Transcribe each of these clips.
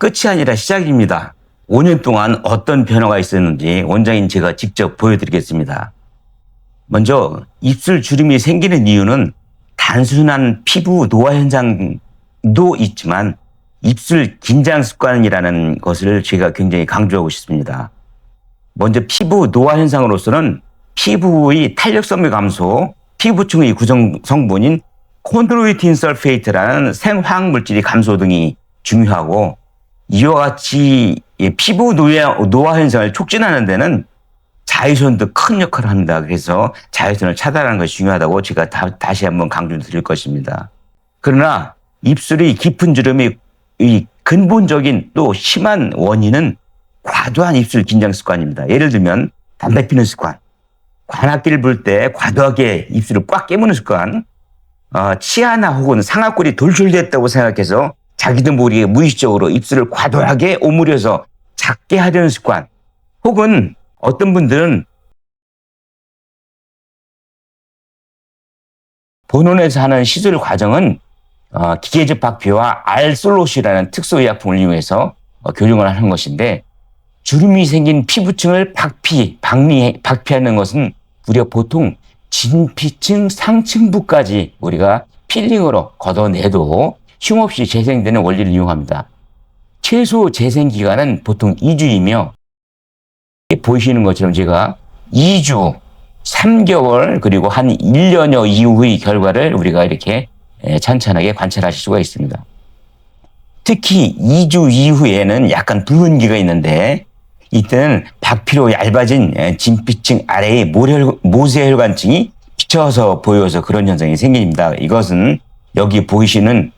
끝이 아니라 시작입니다. 5년 동안 어떤 변화가 있었는지 원장님 제가 직접 보여드리겠습니다. 먼저 입술 주름이 생기는 이유는 단순한 피부 노화 현상도 있지만 입술 긴장 습관이라는 것을 제가 굉장히 강조하고 싶습니다. 먼저 피부 노화 현상으로서는 피부의 탄력성의 감소, 피부층의 구성 성분인 콘드로이틴 설페이트라는 생화학 물질이 감소 등이 중요하고, 이와 같이 피부 노화 현상을 촉진하는 데는 자외선도 큰 역할을 합니다. 그래서 자외선을 차단하는 것이 중요하다고 제가 다시 한번 강조드릴 것입니다. 그러나 입술의 깊은 주름의 근본적인 또 심한 원인은 과도한 입술 긴장 습관입니다. 예를 들면 담배 피는 습관, 관악기를 불 때 과도하게 입술을 꽉 깨무는 습관, 치아나 혹은 상악골이 돌출됐다고 생각해서 자기도 모르게 무의식적으로 입술을 과도하게 오므려서 작게 하려는 습관, 혹은 어떤 분들은 본원에서 하는 시술 과정은 기계적 박피와 알솔롯이라는 특수의약품을 이용해서 교정을 하는 것인데, 주름이 생긴 피부층을 박피하는 것은 우리가 보통 진피층 상층부까지 우리가 필링으로 걷어내도 흉없이 재생되는 원리를 이용합니다. 최소 재생 기간은 보통 2주이며, 보이시는 것처럼 제가 2주, 3개월, 그리고 한 1년여 이후의 결과를 우리가 이렇게 찬찬하게 관찰하실 수가 있습니다. 특히 2주 이후에는 약간 붉은기가 있는데, 이때는 박피로 얇아진 진피층 아래의 모세혈관층이 비쳐서 보여서 그런 현상이 생깁니다. 이것은 여기 보이시는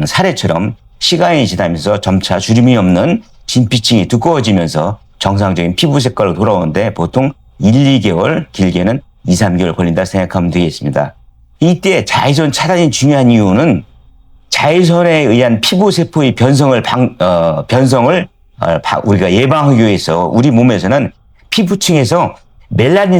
사례처럼 시간이 지나면서 점차 주름이 없는 진피층이 두꺼워지면서 정상적인 피부 색깔로 돌아오는데 보통 1, 2개월, 길게는 2, 3개월 걸린다 생각하면 되겠습니다. 이때 자외선 차단이 중요한 이유는 자외선에 의한 피부 세포의 변성을 우리가 예방하기 위해서 우리 몸에서는 피부층에서 멜라닌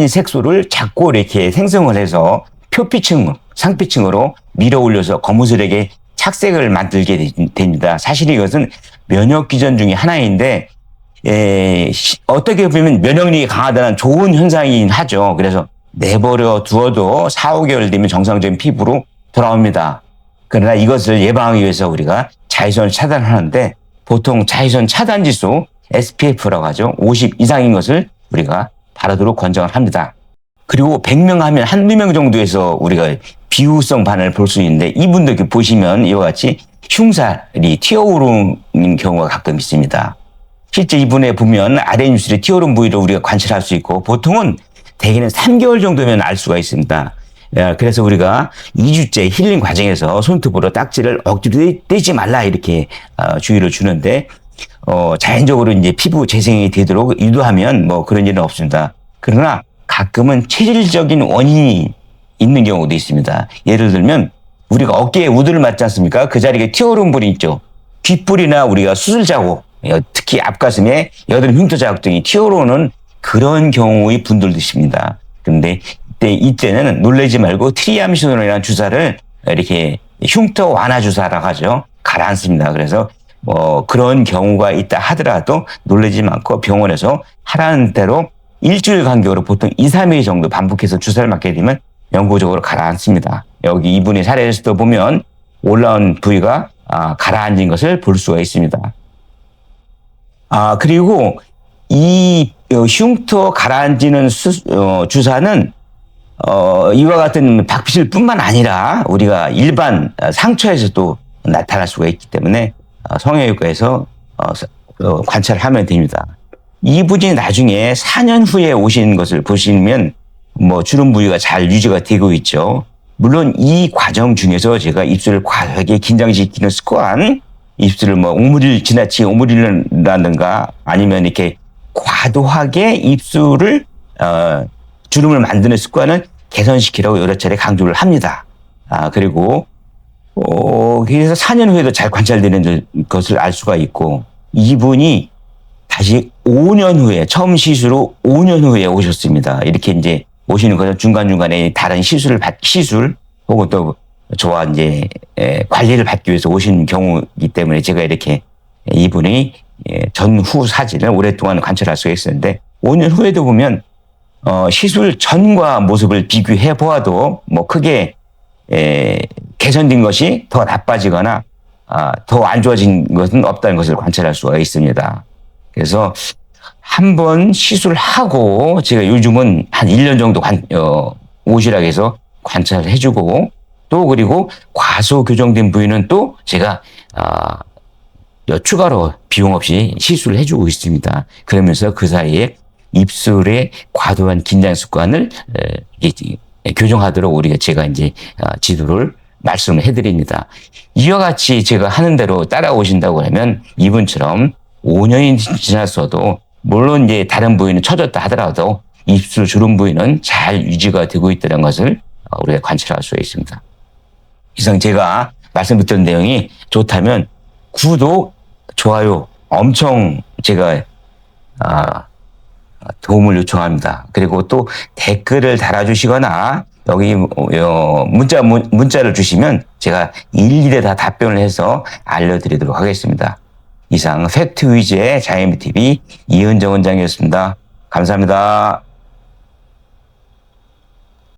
색소를 자꾸 이렇게 생성을 해서 표피층, 상피층으로 밀어 올려서 거무스레게 착색을 만들게 됩니다. 사실 이것은 면역 기전 중에 하나인데, 어떻게 보면 면역력이 강하다는 좋은 현상이긴 하죠. 그래서 내버려 두어도 4, 5개월 되면 정상적인 피부로 돌아옵니다. 그러나 이것을 예방하기 위해서 우리가 자외선을 차단하는데, 보통 자외선 차단 지수 SPF라고 하죠. 50 이상인 것을 우리가 바르도록 권장을 합니다. 그리고 100명 하면 한두 명 정도에서 우리가 비후성 반응을 볼 수 있는데, 이분들 보시면 이와 같이 흉살이 튀어오르는 경우가 가끔 있습니다. 실제 이분에 보면 아랫입술에 튀어오른 부위를 우리가 관찰할 수 있고, 보통은 대개는 3개월 정도면 알 수가 있습니다. 그래서 우리가 2주째 힐링 과정에서 손톱으로 딱지를 억지로 떼지 말라 이렇게 주의를 주는데, 자연적으로 이제 피부 재생이 되도록 유도하면 뭐 그런 일은 없습니다. 그러나 가끔은 체질적인 원인이 있는 경우도 있습니다. 예를 들면 우리가 어깨에 우드를 맞지 않습니까? 그 자리에 튀어오른 부위 있죠. 귓불이나 우리가 수술 자국, 특히 앞가슴에 여드름 흉터 자국 등이 튀어오르는 그런 경우의 분들도 있습니다. 그런데 이때는 놀라지 말고 트리암시노이라는 주사를 이렇게 흉터 완화 주사라고 하죠. 가라앉습니다. 그래서 그런 경우가 있다 하더라도 놀라지 않고 병원에서 하라는 대로 일주일 간격으로 보통 2, 3일 정도 반복해서 주사를 맞게 되면 영구적으로 가라앉습니다. 여기 이분의 사례에서도 보면 올라온 부위가 가라앉은 것을 볼 수가 있습니다. 그리고 이 흉터 가라앉는 주사는 이와 같은 박피질 뿐만 아니라 우리가 일반 상처에서도 나타날 수가 있기 때문에 성형외과에서 관찰하면 됩니다. 이분이 나중에 4년 후에 오신 것을 보시면 주름 부위가 잘 유지가 되고 있죠. 물론 이 과정 중에서 제가 입술을 과하게 긴장시키는 습관, 입술을 지나치게 오므리는다든가 아니면 이렇게 과도하게 입술을 주름을 만드는 습관을 개선시키라고 여러 차례 강조를 합니다. 그리고 그래서 4년 후에도 잘 관찰되는 것을 알 수가 있고, 이분이 다시 5년 후에 처음 시술 후 5년 후에 오셨습니다. 이렇게 이제 오시는 것은 중간중간에 다른 시술 혹은 또 저와 이제 관리를 받기 위해서 오신 경우이기 때문에 제가 이렇게 이분의 전후 사진을 오랫동안 관찰할 수가 있었는데 5년 후에도 보면 시술 전과 모습을 비교해 보아도 뭐 크게 개선된 것이 더 나빠지거나 더 안 좋아진 것은 없다는 것을 관찰할 수가 있습니다. 그래서 한번 시술하고 제가 요즘은 한 1년 정도 오시라고 해서 관찰을 해주고 또 그리고 과소 교정된 부위는 또 제가 추가로 비용 없이 시술을 해주고 있습니다. 그러면서 그 사이에 입술의 과도한 긴장 습관을 교정하도록 제가 이제 지도를 말씀을 해드립니다. 이와 같이 제가 하는 대로 따라오신다고 하면 이분처럼 5년이 지났어도 물론 이제 다른 부위는 처졌다 하더라도 입술 주름 부위는 잘 유지가 되고 있다는 것을 우리가 관찰할 수 있습니다. 이상 제가 말씀드렸던 내용이 좋다면 구독, 좋아요 엄청 제가 도움을 요청합니다. 그리고 또 댓글을 달아주시거나 여기 문자를 주시면 제가 일일이 다 답변을 해서 알려드리도록 하겠습니다. 이상 팩트 위주의 자이언TV 이은정 원장이었습니다. 감사합니다.